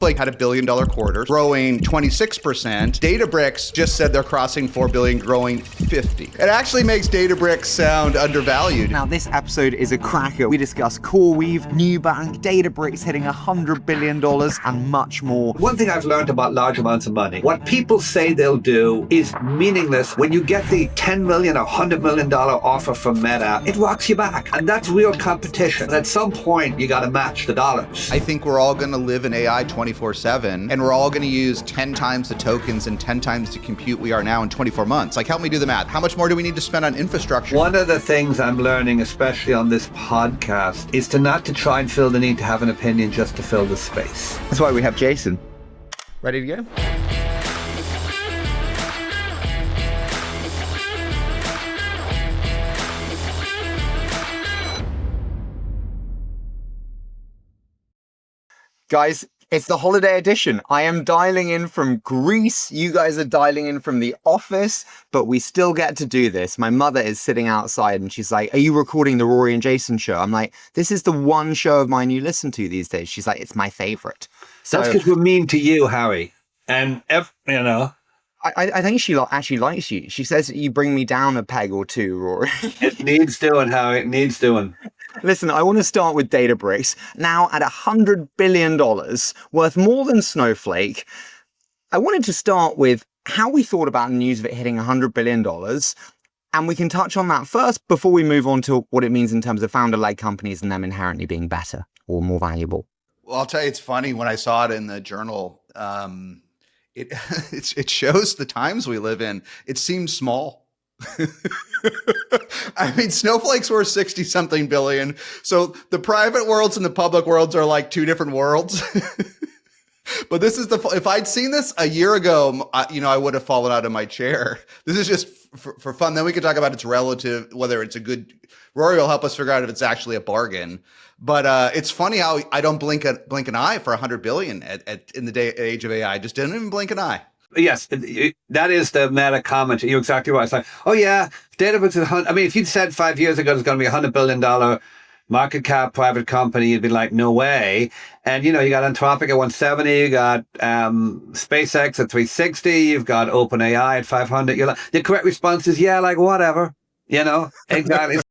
Snowflake had $1 billion quarter, growing 26%. Databricks just said they're crossing 4 billion, growing 50. It actually makes Databricks sound undervalued. Now, this episode is a cracker. We discuss CoreWeave, Nubank, Databricks hitting $100 billion, and much more. One thing I've learned about large amounts of money, what people say they'll do is meaningless. When you get the $10 million or $100 million offer from Meta, it rocks you back. And that's real competition. And at some point, you got to match the dollars. I think we're all going to live in AI 24/7, and we're all going to use 10 times the tokens and 10 times the compute we are now in 24 months. Like, help me do the math. How much more do we need to spend on infrastructure? One of the things I'm learning, especially on this podcast, is to not to try and feel the need to have an opinion just to fill the space. That's why we have Jason. Ready to go? Guys, it's the holiday edition. I am dialing in from Greece. You guys are dialing in from the office, but we still get to do this. My mother is sitting outside and she's like, "Are you recording the Rory and Jason show?" I'm like, "This is the one show of mine you listen to these days." She's like, "It's my favorite." So that's because we're mean to you, Harry. And, I think she actually likes you. She says that you bring me down a peg or two, Rory. It needs doing, Harry. It needs doing. Listen, I want to start with Databricks. Now at $100 billion, worth more than Snowflake, I wanted to start with how we thought about the news of it hitting $100 billion. And we can touch on that first before we move on to what it means in terms of founder-led companies and them inherently being better or more valuable. Well, I'll tell you, it's funny. When I saw it in the journal, it shows the times we live in. It seems small. I mean, Snowflake's worth 60 something billion. So the private worlds and the public worlds are like two different worlds. But this is if I'd seen this a year ago, I would have fallen out of my chair. This is just for fun. Then we could talk about its relative, whether it's a good, Rory will help us figure out if it's actually a bargain. But it's funny how I don't blink an eye for 100 billion in the age of AI. I just didn't even blink an eye. Yes, that is the meta comment. You're exactly right. It's like, oh yeah, Databricks is if you'd said 5 years ago it's going to be $100 billion market cap private company, you'd be like, no way. And you got Anthropic at 170, you got SpaceX at 360, you've got OpenAI at 500. The correct response is, yeah, like whatever. Exactly.